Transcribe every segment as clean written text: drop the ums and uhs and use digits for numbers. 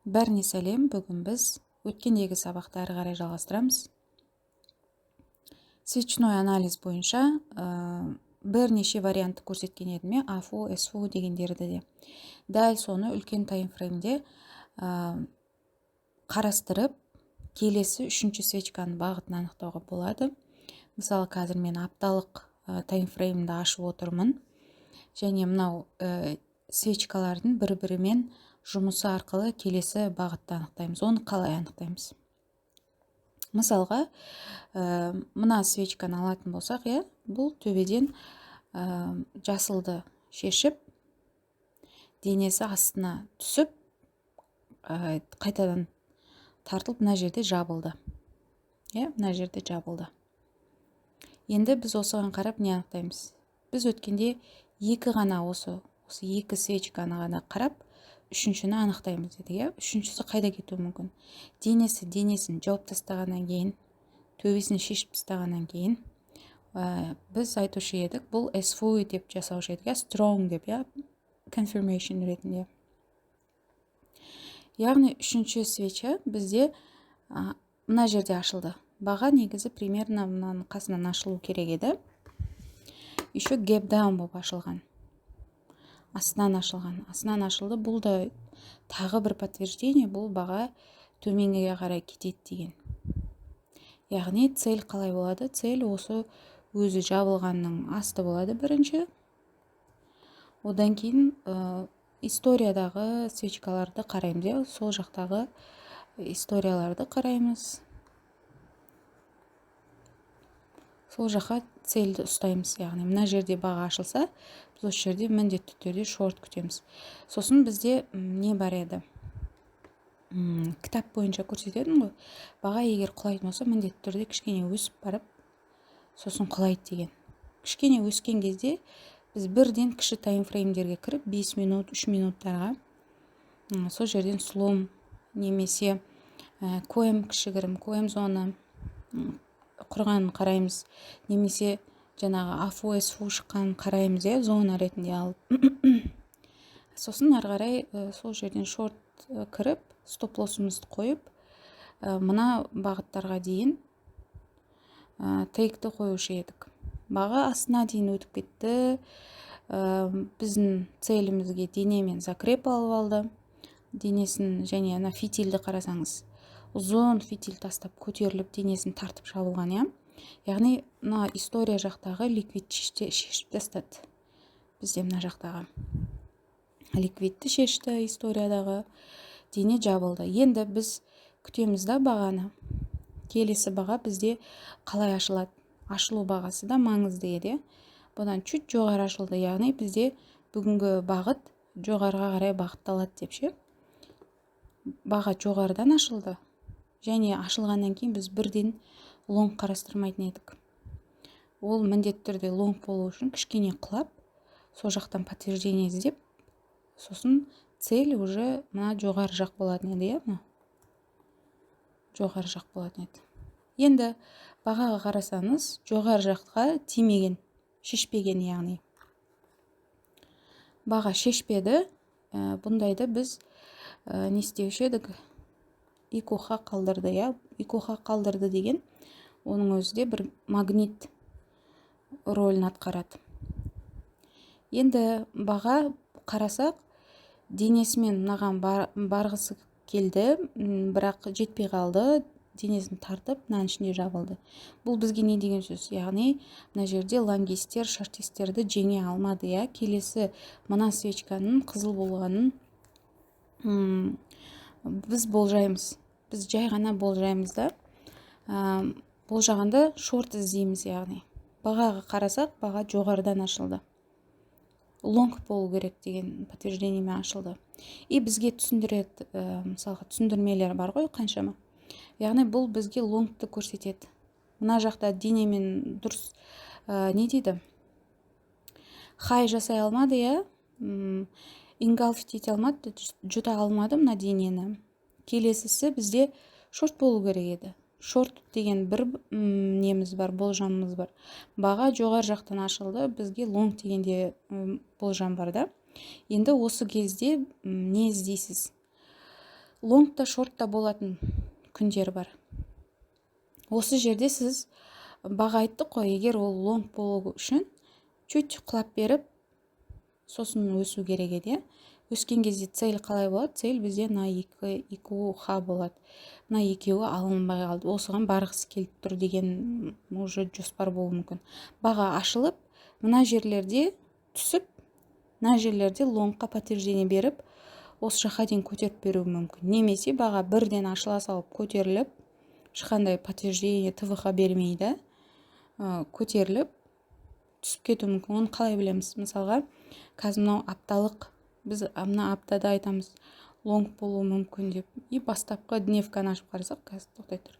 Бәріне сәлем, бүгін біз өткендегі сабақты әрі қарай жалғастырамыз. Свечной анализ бойынша бірнеше вариантты көрсеткен едім, АФУ, СФУ дегендерді де. Дәл соны үлкен таймфреймде қарастырып, келесі үшінші свечканың бағытын анықтауға болады. Мысалы, қазір мен апталық таймфреймді ашып отырмын. Және мынау свечкалардың бір-бірімен жұмысы арқылы келесі бағытты анықтаймыз. Оны қалай анықтаймыз? Мысалға, мына свечканы алатын болсақ, бұл төбеден жасылды шешіп, денесі астына түсіп, қайтадан тартылып, мына жерде жабылды. Мына жерде жабылды. Енді біз осыған қарап не анықтаймыз? Біз өткенде екі ғана осы екі свечканы ғана қарап, үшіншіні анықтаймыз деді. Үшіншісі қайда кетуі мүмкін? Денесін жауып тастағаннан кейін, төбесін шешіп тастағаннан кейін, біз айтушы едік, бұл SFU деп жасаушы едік, strong деп, confirmation ретінде. Яғни үшінші свеча бізде мына жерде ашылды. Баға негізі примерно мынаның қасынан ашылу керек еді. Еще gap down болып ашылған. Астынан ашылды. Бұл да тағы бір подтверждение, бұл баға төменгіге қарай кетеді деген. Яғни цель қалай болады? Цель осы өзі жабылғанның асты болады бірінші. Одан кейін историядағы свечкаларды қараймыз, сол жақтағы историяларды қараймыз. Сол жаққа цельді ұстаймыз, яғни мына жерде баға ашылса, біз осы жерде міндетті түрде шорт күтеміз. Сосын бізде не бар еді? Кітап бойынша көрсететін ғой. Баға егер құлайтын болса, міндетті түрде кішкене өсіп барып, сосын құлайды деген. Кішкене өскен кезде біз бірден кіші таймфреймдерге кіріп, 5 минут, 3 минуттарға сол жерден слом немесе коэм кішігірім, коэм зона құрғанын қараймыз, немесе жаңағы АФУ, СФУ шыққанын қараймыз, зона ретінде алып. Сосын ары қарай сол жерден шорт кіріп, стоп-лоссымызды қойып, мына бағыттарға дейін тейкті қоюшы едік. Баға астына дейін өтіп кетті. Біздің целімізге денемен закреп алып алды. Денесін және фитильді қарасаңыз, ұзын фитиль тастап көтеріліп, денесін тартып жабылған, Яғни, мына история жақтағы ликвид шешіп тастады. Бізде мына жақтағы ликвидті шешті, историядағы дене жабылды. Енді біз күтеміз да бағаны. Келесі баға бізде қалай ашылады? Ашылу бағасы да маңызды еді. Бұдан чуть жоғары ашылды, яғни бізде бүгінгі бағыт жоғарыға қарай бағытталады деп ше. Баға жоғарыдан ашылды. Және ашылғаннан кейін біз бірден лонг қарастырмайтын едік. Ол міндетті түрде лонг болу үшін кішкене құлап, сол жақтан подтверждение іздеп, сосын цель уже мына жоғары жақ болатын еді, жоғары жақ болатын еді. Енді бағаға қарасаңыз, жоғары жаққа тимеген, шешпеген, яғни. Баға шешпеді, бұндайды біз не істеуші едік? Икоха қалдырды, Икоха қалдырды деген, оның өзі де бір магнит рөлін атқарады. Енді баға қарасақ, денесімен мынаған барғысы келді, бірақ жетпей қалды, денесін тартып, мынаның ішінде жабылды. Бұл бізге не деген сөз? Яғни, мына жерде лонгистер, шортистерді жеңе алмады, келесі мына свечканың қызыл болғанын біз болжаймыз. Біз жай ғана болжаймыз да. Болжағанда шорт іздейміз, яғни. Бағаға қарасақ, баға жоғарыдан ашылды. Лонг болу керек деген подтверждениемен ашылды. И бізге түсіндіреді, мысалға түсіндірмелер бар ғой, қаншама. Яғни бұл бізге лонгты көрсетеді. Мына жақта денемен дұрыс не дейді? Хай жасай алмады, ингалф ете алмады, жұта алмады мына денені. Келесісі бізде шорт болу керек еді. Шорт деген бір неміз бар, болжамымыз бар. Баға жоғар жақтан ашылды, бізге лонг дегенде болжам бар да. Енді осы кезде не іздейсіз? лонгта шортта болатын күндер бар. Осы жерде сіз баға айттық қой, егер ол лонг болу үшін чуть құлап беріп сосын өсу керек еді. Өскен кезде цель қалай болады? Цель бізде на 2х болады. Мына екеуі алынбай қалды. Осыған барғысы келіп тұр деген уже жоспар болуы мүмкін. Баға ашылып, мына жерлерде түсіп, мына жерлерде лонгқа подтверждение беріп, осы жаққа дейін көтеріп беруі мүмкін. Немесе баға бірден ашыла салып көтеріліп, ешқандай подтверждение ТВХ бермейді, көтеріліп түсіп кетуі мүмкін. Оны қалай білеміз? Мысалға, қазір мынау апталық, біз мына аптада айтамыз лонг болуы мүмкін деп. И бастапқы дневканы ашып қарасақ, қазір тоқтай тұр.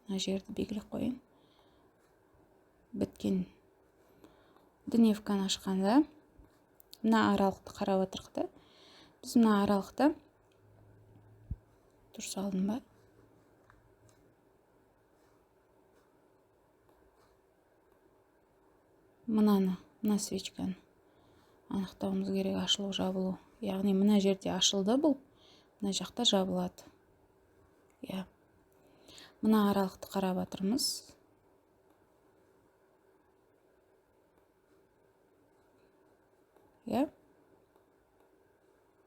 Мына жерді белгілеп қойын. Біткен. Дневканы ашқанда мына аралықты қарап отырық та. Біз мына аралықта дұрыс алдым ба? Мына свечканы анықтауымыз керек, ашылу жабылу. Яғни мына жерде ашылды бұл, мына жақта жабылады. Мына аралықты қарап отырмыз.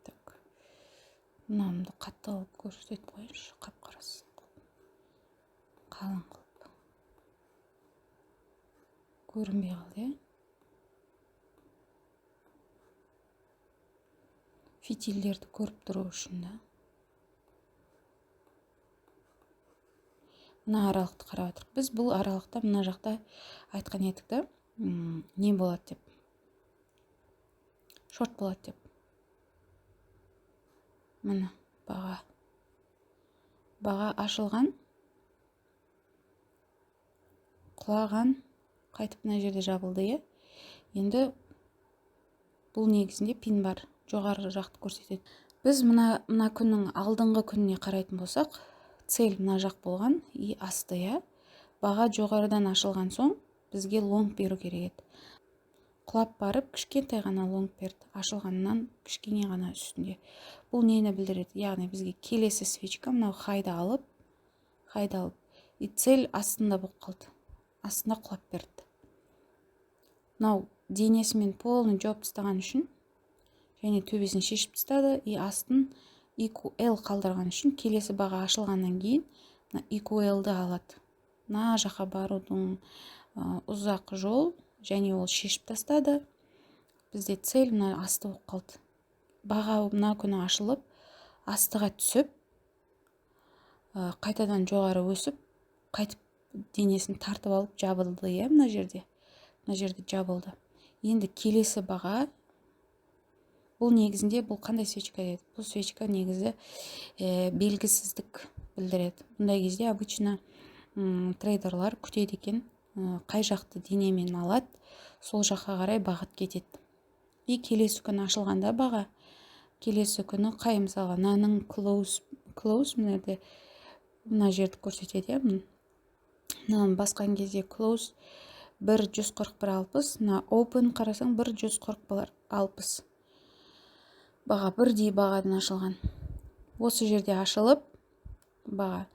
Так. Мынамды қатты алып көрсетіп қойыншы, қап-қарасы. Қалың қылып. Көрінбей қалды, Фитильдерді көріп тұру үшін да. Мына аралықты қарап отырық. Біз бұл аралықта мына жақта айтқан едік та, не болады деп. Шорт болады деп. Мына баға. Баға ашылған, құлаған, қайтып мына жерде жабылды. Енді бұл негізінде пин бар, жоғары жақты көрсетеді. Біз мына күннің алдыңғы күніне қарайтын болсақ, цель мына жақ болған, и асты. Баға жоғарыдан ашылған соң бізге лонг беру керек еді. Құлап барып, кішкентай ғана лонг берді. Ашылғаннан кішкене ғана үстінде. Бұл нені білдіреді? Яғни бізге келесі свечка мынау хайды алып, и цель астында болып қалды. Астында құлап берді. Мынау денесімен полный жауып тастаған үшін, және төбесін шешіп тастады, и астын EQL қалдырған үшін келесі баға ашылғаннан кейін EQL-ді алады. Мына жаққа барудың ұзақ жол, және ол шешіп тастады. Бізде цель мына асты болып қалды. Баға мына күні ашылып, астыға түсіп, қайтадан жоғары өсіп, қайтып денесін тартып алып жабылды. Мына жерде жабылды. Енді келесі баға, бұл негізінде бұл қандай свечка деді? Бұл свечка негізі белгісіздік білдіреді. Бұндай кезде обычно трейдерлар күтеді екен, қай жақты денемен алады, сол жаққа қарай бағыт кетеді. И келесі күні ашылғанда баға, келесі күні қай, мысалға мынаның close мына жерді көрсетеді. Мынаны басқан кезде close 141.60, мына open қарасаң 140.60. Баға бірдей бағадан ашылған. Осы жерде ашылып, баға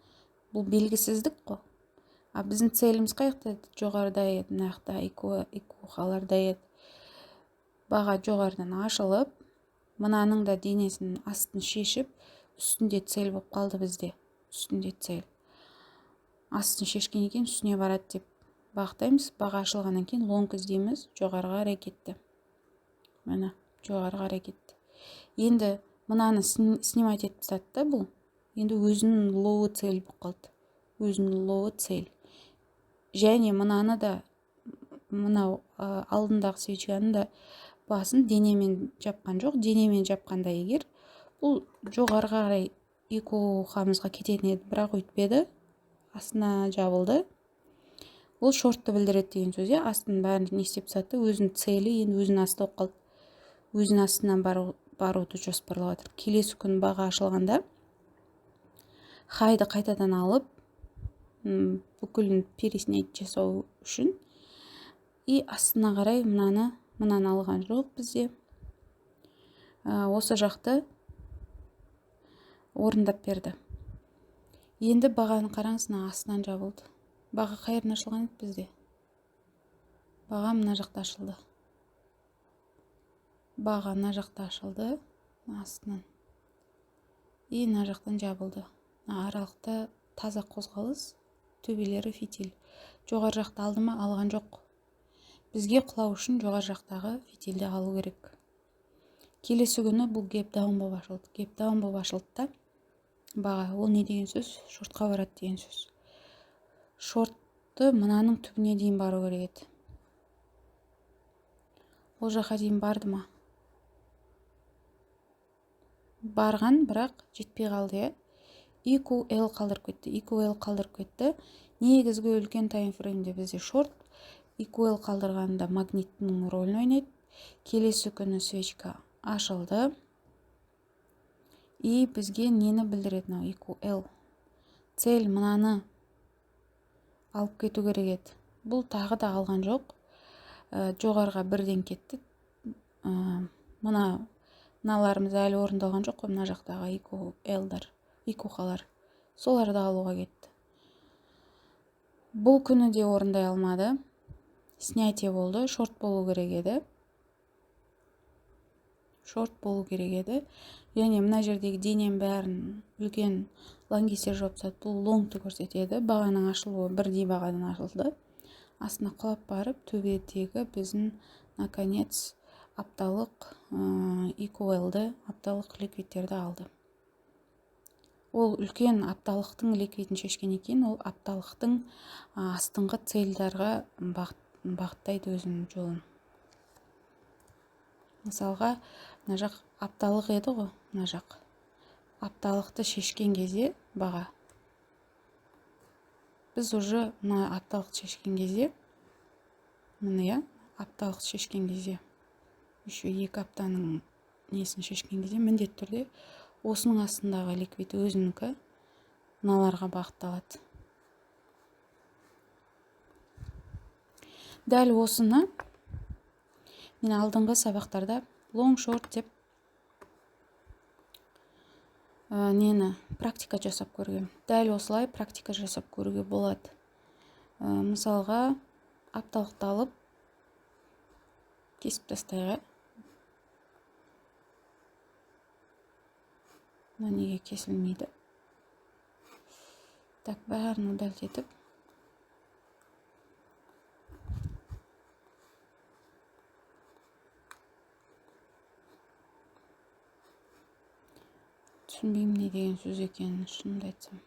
бұл белгісіздік қой. Біздің целіміз қайықта жоғарыда еді, нақта IQ-қаларда еді. Баға жоғарыдан ашылып, мынаның да денесінің астын шешіп, үстінде цель болып қалды бізде. Үстінде цель. Астын шешкен екен, үстіне барады деп бағыттаймыз. Баға ашылғаннан кейін лонг іздейміз, жоғарыға қарай кетті. Мына жоғарыға қарай кетті. Енді мынаны снимать етіп тастады бұл. Енді өзінің лоуы цель болып қалды. Өзінің лоуы цель. Және мынаны да, мынау алдындағы свечканы да басын денемен жапқан жоқ. Денемен жапқанда егер, бұл жоғарыға қарай EQH-мызға кететін еді, бірақ өйтпеді. Астына жабылды. Бұл шортты білдіреді деген сөз. Астын бәрін не істеп тастады, өзінің целі енді өзінің асты болып қалды. Өзінің астынан баруды жоспарлап жатыр. Келесі күн баға ашылғанда хайды қайтадан алып, бүкілін переснять жасау үшін, и астына қарай мынаны алған жоқ бізде. осы жақты орындап берді. Енді бағаны қараңыз, астынан жабылды. Баға қай жерден ашылған еді бізде? Баға мына жақта ашылды. Баға мына жақта ашылды, астынан. И мына жақтан жабылды. Аралықта таза қозғалыс, төбелері фитиль. Жоғары жақта алды ма? Алған жоқ. Бізге құлау үшін жоғары жақтағы фитильді алу керек. Келесі күні бұл геп даун болып ашылды. Геп даун болып ашылды да, баға, ол не деген сөз? Шортқа барады деген сөз. Шортты мынаның түбіне дейін бару керек еді. Ол жаққа дейін барды ма? Барған, бірақ жетпей қалды. EQL қалдырып кетті. EQL қалдырып кетті. Негізгі үлкен таймфреймде бізде шорт. EQL қалдырғанда магниттің рөлін ойнайды. Келесі күні свечка ашылды. И бізге нені білдіреді EQL? Цель мынаны алып кету керек еді. Бұл тағы да алған жоқ. Жоғарға бірден кетті. Мыналарымыз әлі орындалған жоқ. Мына жақтағы EQL-дар, соларды алуға кетті. Бұл күні де орындай алмады. Снятие болды. Шорт болу керек еді. Және мына жердегі денем бәрін үлкен лонгистер жопсат, бұл лонгты көрсетеді. Бағаның ашылуы бірдей бағадан ашылды. Астына құлап барып, төбедегі біздің наконец апталық EQL-ді, апталық ликвидтерді алды. Ол үлкен апталықтың ликвидін шешкен екен, ол апталықтың астыңғы цельдарға бағыттайды өзінің жолын. Мысалға, мына жақ апталық еді ғой, мына жақ. Апталықты шешкен кезде баға. Біз уже мына апталықты шешкен кезде, еще екі аптаның несін шешкен кезде, міндетті түрде осының астындағы ликвид өзінікі мыналарға бағытталады. Дәл осыны мен алдыңғы сабақтарда long short деп практика жасап көргем. Дәл осылай практика жасап көруге болады. Мысалға, апталықты алып кесіп тастайға. Неге кесілмейді? Так, бәрін дәлдетіп. Түсінбеймін не деген сөз екенін, шынымды айтсам.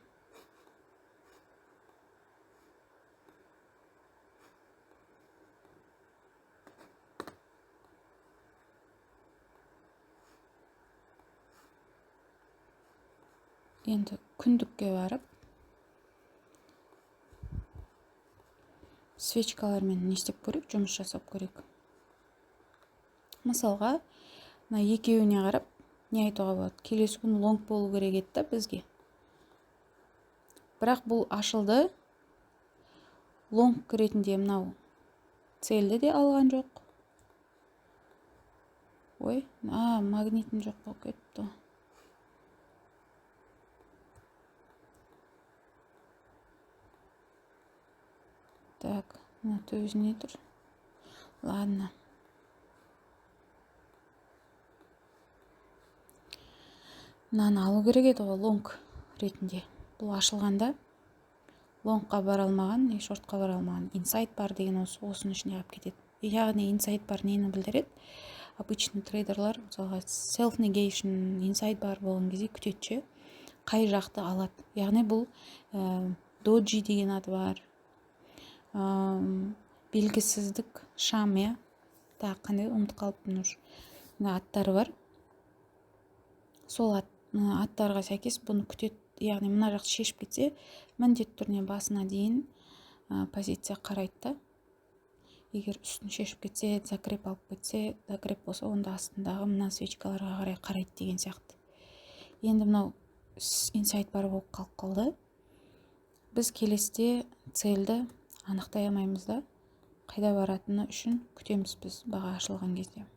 Енді күндікке барып, свечкалармен не істеп көрейік, жұмыс жасап көрейік. Мысалға, екеуіне қарап, не айтуға болады? Келесі күн лонг болу керек еді бізге. Бірақ бұл ашылды. Лонг ретінде мынау цельді де алған жоқ. Магнитім жоқ болып кетті. Так, төбесіне тұр. Ладно. Мынаны алу керек еді ғой лонг ретінде. Бұл ашылғанда лонгқа бара алмаған, шортқа бара алмаған. Инсайд бар деген осының ішіне алып кетеді. Яғни инсайд бар нені білдіреді? Обычный трейдерлар, мысалға self-negation, инсайд бар болған кезде күтетші қай жақты алады. Яғни бұл доджи деген аты бар. Белгісіздік шам, қандай ұмытып қалыппын уже. Аттары бар. Сол аттарға сәйкес бұны күтеді. Яғни мына жақты шешіп кетсе, міндетті түріне басына дейін позиция қарайды. Егер үстін шешіп кетсе, закреп алып кетсе, закреп болса, онда астындағы мына свечкаларға қарайды деген сияқты. Енді мынау инсайд бар болып қалып қалды. Біз келесте цельді анықтай алмаймыз да, қайда баратыны үшін күтеміз біз баға ашылған кезде.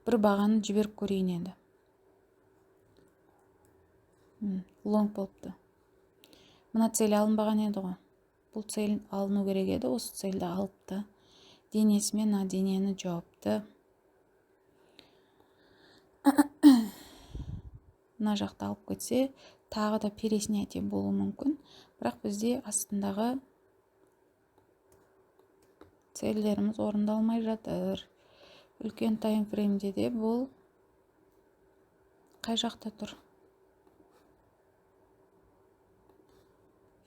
бір бағаны жіберіп көрейін енді. Лонг болыпты. Мына цель алынбаған еді ғой. Бұл цель алыну керек еді, осы цельді алыпты. Денесімен денені жауапты. Мына жақта алып кетсе, тағы да переснятие болуы мүмкін. Бірақ бізде астындағы цельдеріміз орындалмай жатыр. Үлкен таймфреймде де бұл қай жақта тұр?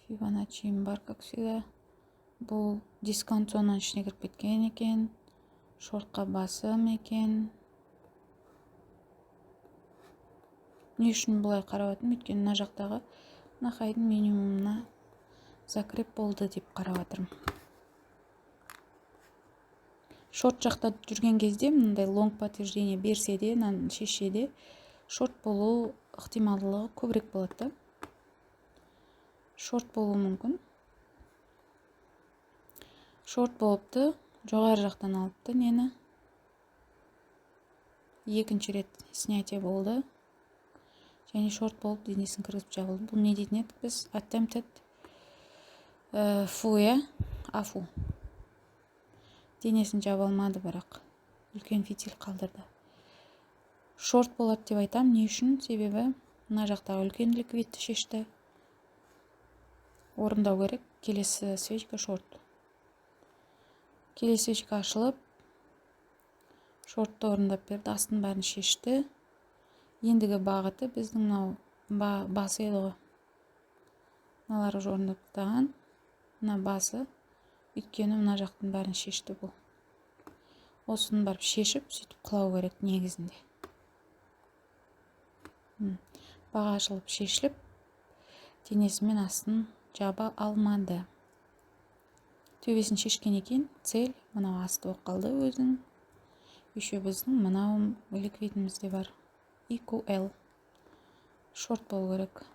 Фибоначчиім бар, как всегда. Бұл дискаунт зонаның ішіне кіріп кеткен екен. Шортқа басым екен. Не үшін бұлай қарап жатырмын? Өйткені мына жақтағы нақайдың минимумына закреп болды деп қарап жатырмын. Шорт жақта жүрген кезде мындай лонг подтверждение берсе де, шешсе де, шорт болу ықтималдылығы көбірек болады. Шорт болу мүмкін. Шорт болыпты, жоғары жақтан алыпты нені. Екінші рет снятие болды. Және шорт болып денесін кіргізіп жабылды. Бұл не дейтін еді? Біз attempted афу. Денесін жаба алмады, бірақ үлкен фитиль қалдырды. Шорт болады деп айтам. Не үшін? Себебі мына жақтағы үлкен ликвидті шешті. Орындау керек. Келесі свечка шорт. Келесі свечка ашылып, шортты орындап берді. Астын бәрін шешті. Ендігі бағыты біздің мынау басы еді ғой. Мыналар орындап тастаған. Мына басы. Өйткені мына жақтың бәрін шешті бұл. Осыны барып шешіп, сөйтіп құлау керек негізінде. Баға ашылып шешіліп, денесімен астын жаба алмады. Төбесін шешкен екен, цель мынау асты болып қалды өзінің. Еще біздің мынау ликвидімізде бар. EQL. Шорт болу керек.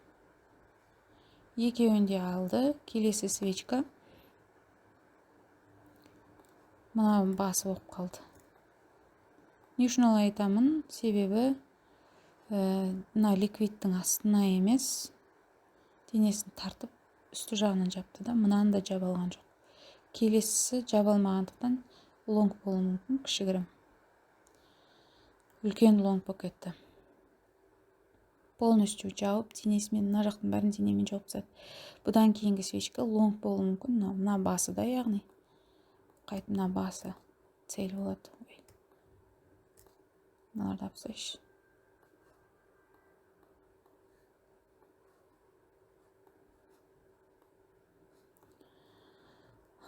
Екеуінде алды. Келесі свечка. Мынау басы болып қалды. Не үшін олай айтамын? Себебі мына ликвидтің астына емес, денесін тартып үсті жағынан жапты да, мынаны да жаба алған жоқ. Келесісі жаба алмағандықтан лонг болуы мүмкін, кішігірім. Үлкен лонг болып кетті. Полностью жауып, денесімен, мына жақтың бәрін денемен жауып тастады. Бұдан кейінгі свечка лонг болуы мүмкін. Мына басы да, яғни қайтып мына басы цель болады. Мыналарды апсайшы.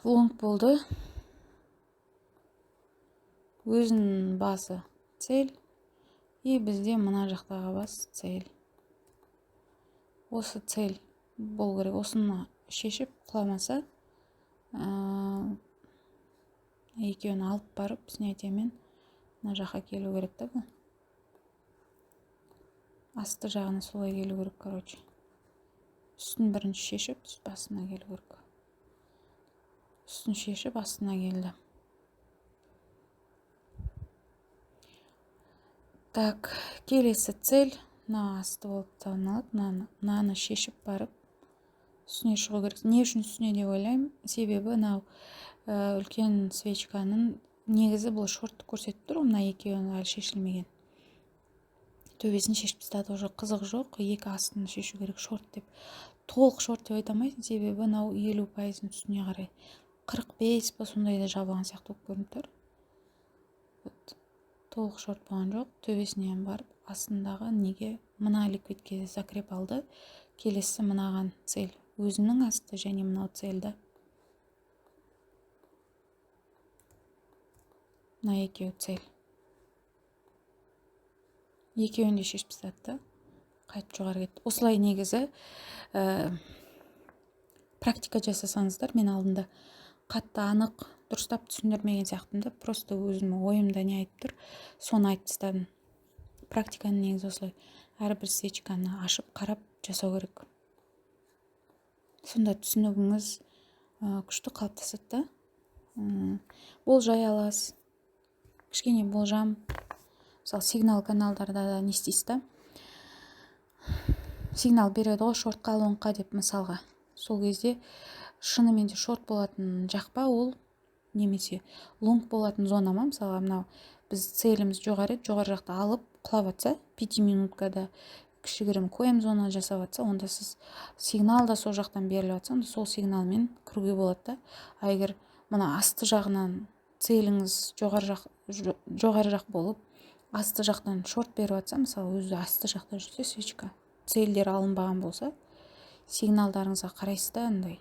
Лонг болды. Өзінің басы цель. И бізде мына жақтағы бас цель. Осы цель болу керек. Осыны шешіп құламаса, екеуін алып барып снятиемен мына жаққа келу керек та бұл. Асты жағына солай келу керек, короче. Үстін бірінші шешіп, басына келу керек. Үстін шешіп, астына келді. Так, келесі цель, мына асты болып танылып, мынаны шешіп барып, үстіне шығу керек. Не үшін үстіне деп ойлаймын? Себебі мынау үлкен свечканың негізі бұл шортты көрсетіп тұр, мына екеуінің әлі шешілмеген. Төбесін шешіп тастады, уже қызық жоқ, екі астын шешу керек шорт деп. Толық шорт деп айтамайсың, себебі мынау 50% үстіне қарай 45 па сондайда жабылған сияқты болып көрініп тұр. Толық шорт болған жоқ, төбесінен барып, астындағы неге мына ликвидке закреп алды. Келесі мынаған цель. Өзінің асты және мынау цельді. Мына екеу цель. Екеуінде шешіп тастады. Қайтып жоғары кетті. Осылай негізі практика жасасаңыздар, мен алдында қатты анық дұрыстап түсіндірмеген сияқтымды, просто өзім ойымда не айтып тұр, соны айтып тастадым. Практиканың негізі осылай. Әрбір свечканы ашып, қарап жасау керек. Сонда түсінігіңіз күшті қалыптасады да. Болжай аласыз. Кішкене болжам мысалы сигнал каналдарда да не істейсіз да, сигнал береді ғой шортқа лонгқа деп мысалға. Сол кезде шынымен де шорт болатын жақпа ол немесе лонг болатын зона ма, мысалға мынау біз целіміз жоғары жақта алып құлап жатса, 5 минуткада кішігірім коем зона жасап жатса, онда сіз сигнал да сол жақтан беріліп жатса, онда сол сигналмен кіруге болады да. А егер мына асты жағынан целіңіз жоғары жақ болып, асты жақтан шорт беріп жатса, мысалы өзі асты жақта жүрсе свечка, целдер алынбаған болса, сигналдарыңызға қарайсыз да, андай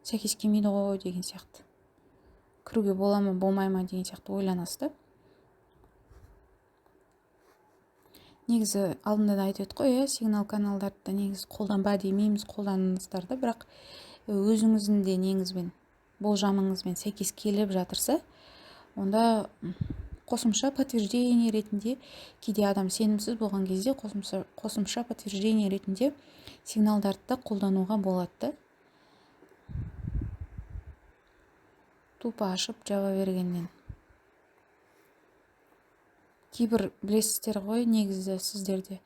сәйкес келмейді ғой деген сияқты, кіруге бола ма болмай ма деген сияқты ойланасыз да. Негізі алдында да айтып қой, сигнал каналдарды негізі қолданба демейміз, қолданыңыздар да, бірақ өзіңіздің де неңізбен, болжамыңызбен сәйкес келіп жатырса, онда қосымша подтверждение ретінде, кейде адам сенімсіз болған кезде қосымша подтверждение ретінде сигналдарды қолдануға болады. Тупа ашып жаба бергеннен. Кейбір білесіздер ғой, негізі сіздерде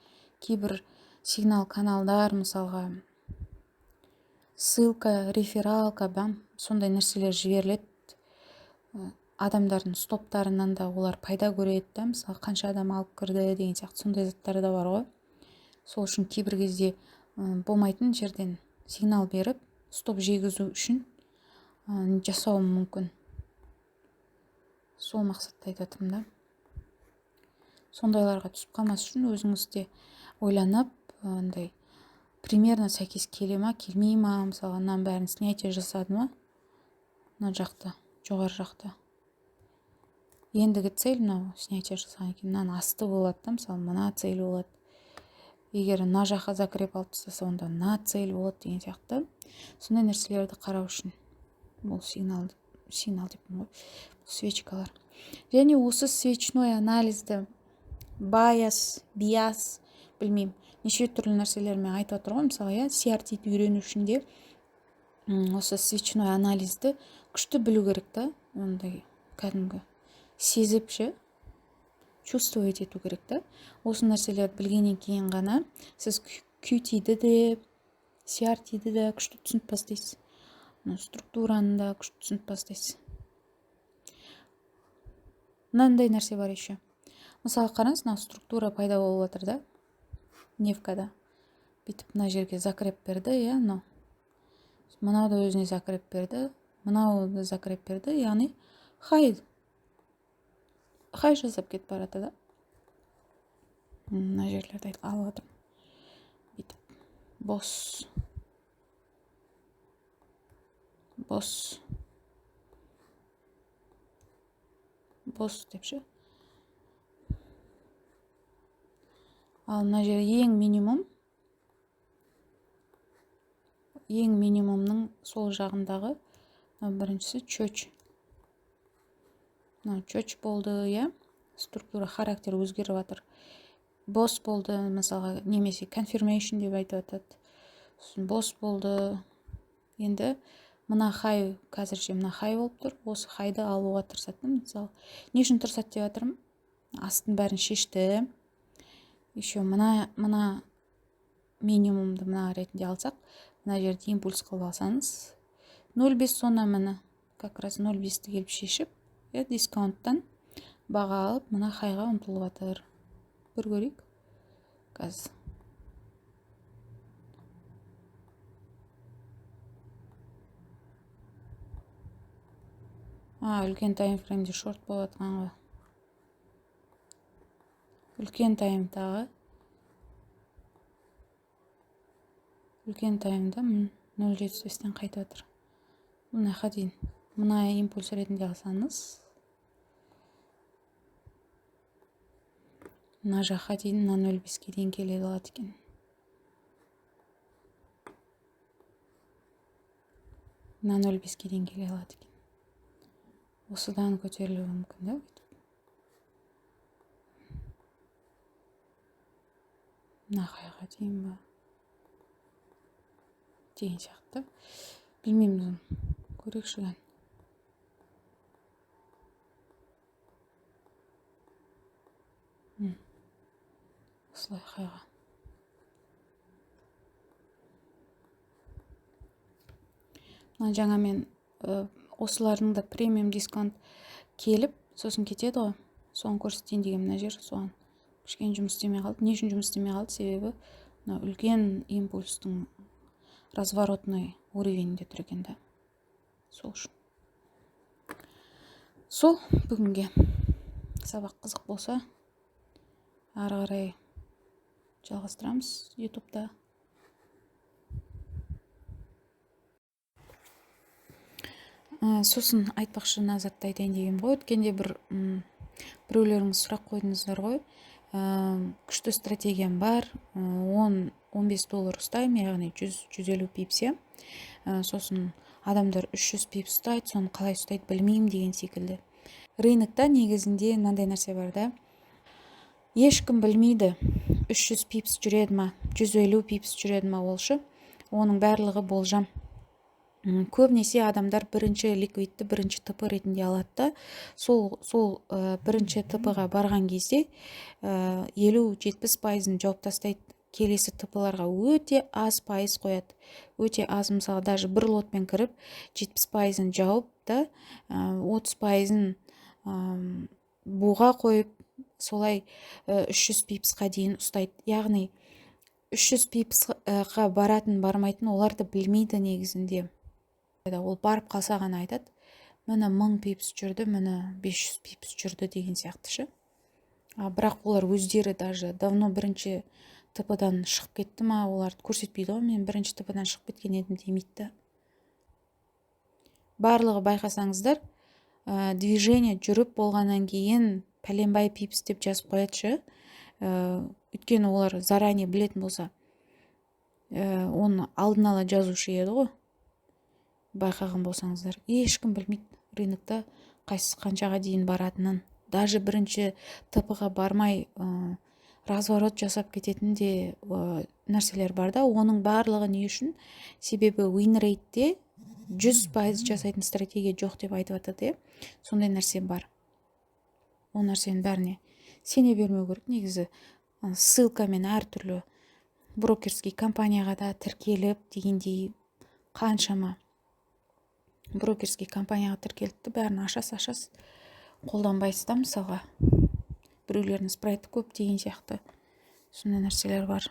кейбір сигнал каналдар, мысалға ссылка, рефералка, сондай нәрселер жіберіледі. Адамдардың стоптарынан да олар пайда көреді да, мысалы қанша адам алып кірді деген сияқты сондай заттар да бар ғой. Сол үшін кейбір кезде болмайтын жерден сигнал беріп, стоп жегізу үшін жасауы мүмкін. Сол мақсатта айтатым да. Сондайларға түсіп қалмас үшін өзіңізде ойланып, андай примерно сәйкес келе ма, келмей ма, мысалы мынаның бәрін снятие жасады ма, мына жақта, жоғары жақта. Ендігі цель мынау снятие жасаған екен, мынаның асты болады да, мысалы мына цель болады. Егер мына жаққа закреп алып тастаса, онда мына цель болады деген сияқты. Сондай нәрселерді қарау үшін бұл сигнал деппін ғой, свечкалар. Және осы свечной анализді bias, білмеймін, неше түрлі нәрселермен айтып отыр ғой. Мысалы, CRT-ді үйрену үшін де осы свечной анализді күшті білу керек та, ондай кәдімгі сезіп чувствовать ету керек та. Осы нәрселерді білгеннен кейін ғана сіз QT-ді де, CRT-ді де күшті түсініп бастайсыз. Структураны да күшті түсініп бастайсыз. Мынандай нәрсе бар еще. Мысалы қараңыз, структура пайда болып жатыр да, невкада. Бүйтіп мына жерге закреп берді, мынау да өзіне закреп берді, мынау да закреп берді, яғни хай жасап кетіп барады да. Мына жерлерді алып жатырмын. Бүйтіп бос деп Ал мына жер ең минимумның сол жағындағы біріншісі чөч. Чөч болды, структура, характер өзгеріп жатыр. Бос болды, мысалға, немесе confirmation деп айтып жатады. Бос болды. Енді мына хай, қазірше мына хай болып тұр. Осы хайды алуға тырысады. Мысалы, не үшін тырысады деп жатырмын? Астын бәрін шешті. Еще мына минимумды мына ретінде алсақ, мына жерде импульс қылып алсаңыз, 0,5 сона міне, как раз 0,5-ті келіп шешіп, дискаунттан баға алып, мына хайға ұмтылып жатыр. Бір көрейік. Қазір. Үлкен таймфреймде шорт болып жатқан ғой. Үлкен таймдағы 0,75-тен қайтып жатыр. Мына дейін. Мына импульс ретінде алсаңыз, мына жаққа дейін, мына 0,5-ке дейін келеді алады екен. Мына 0,5-ке дейін келе алады екен. Осыдан көтерілуі мүмкін да? Мына қайға дейін ба? Деген сияқты. Білмеймін, көрейікші. осылай қайға. Мына жаңа мен осылардың да премиум дисконт келіп, сосын кетеді ғой. Соны көрсетейін деген мына жер, соған кішкене жұмыс істемей қалды. Не үшін жұмыс істемей қалды? Себебі мына үлкен импульстың разворотный уровеньде тұр екен да. Сол үшін. Сол бүгінге сабақ қызық болса, ары қарай жалғастырамыз ютубта. Сосын айтпақшы назатты айтайын деген ғой. Өткенде біреулеріңіз сұрақ қойдыңыздар ғой. Күшті стратегиям бар, 10-15 доллар ұстаймын, яғни 100-150 пипсе. Сосын адамдар 300 пипс ұстайды, соны қалай ұстайды білмеймін деген секілді. Рынокта негізінде мынандай нәрсе бар да. Ешкім білмейді 300 пипс жүреді ма, 150 пипс жүреді ма олшы. Оның барлығы болжам. Көбінесе адамдар бірінші ликвидті бірінші ТП ретінде алады да, сол бірінші ТП-ға барған кезде 50-70% жауып тастайды. Келесі ТП-ларға өте аз пайыз қояды. Өте аз, мысалы, даже бір лотпен кіріп 70% жауып та 30% буға қойып, солай 300 пипсқа дейін ұстайды. Яғни 300 пипсқа баратын бармайтын оларды білмейді негізінде. Ол барып қалса ғана айтады, міне 1000 пипс жүрді, міне 500 пипс жүрді деген сияқтышы. Бірақ олар өздері даже давно бірінші ТП-дан шығып кетті ма, оларды көрсетпейді ғой, мен бірінші ТП-дан шығып кеткен едім демейді. Барлығы байқасаңыздар, движение жүріп болғаннан кейін пәленбай пипс деп жазып қоядышы. Өйткені олар заранее білетін болса, оны алдын ала жазушы еді ғой. Байқаған болсаңыздар, ешкім білмейді рынокта қайсысы қаншаға дейін баратынын. Даже бірінші ТП-ға бармай разворот жасап кететін де нәрселер бар да. Оның барлығы не үшін? Себебі win rate-те 100% жасайтын стратегия жоқ деп айтып атады. Сондай нәрсе бар. Ол нәрсенің бәріне сене бермеу керек. Негізі ссылкамен әртүрлі брокерский компанияға да тіркеліп дегендей қаншама брокерский компанияға тіркеліпті, бәрін ашас қолданбайсыз да, мысалға біреулеріңіз проект көп деген сияқты сондай нәрселер бар.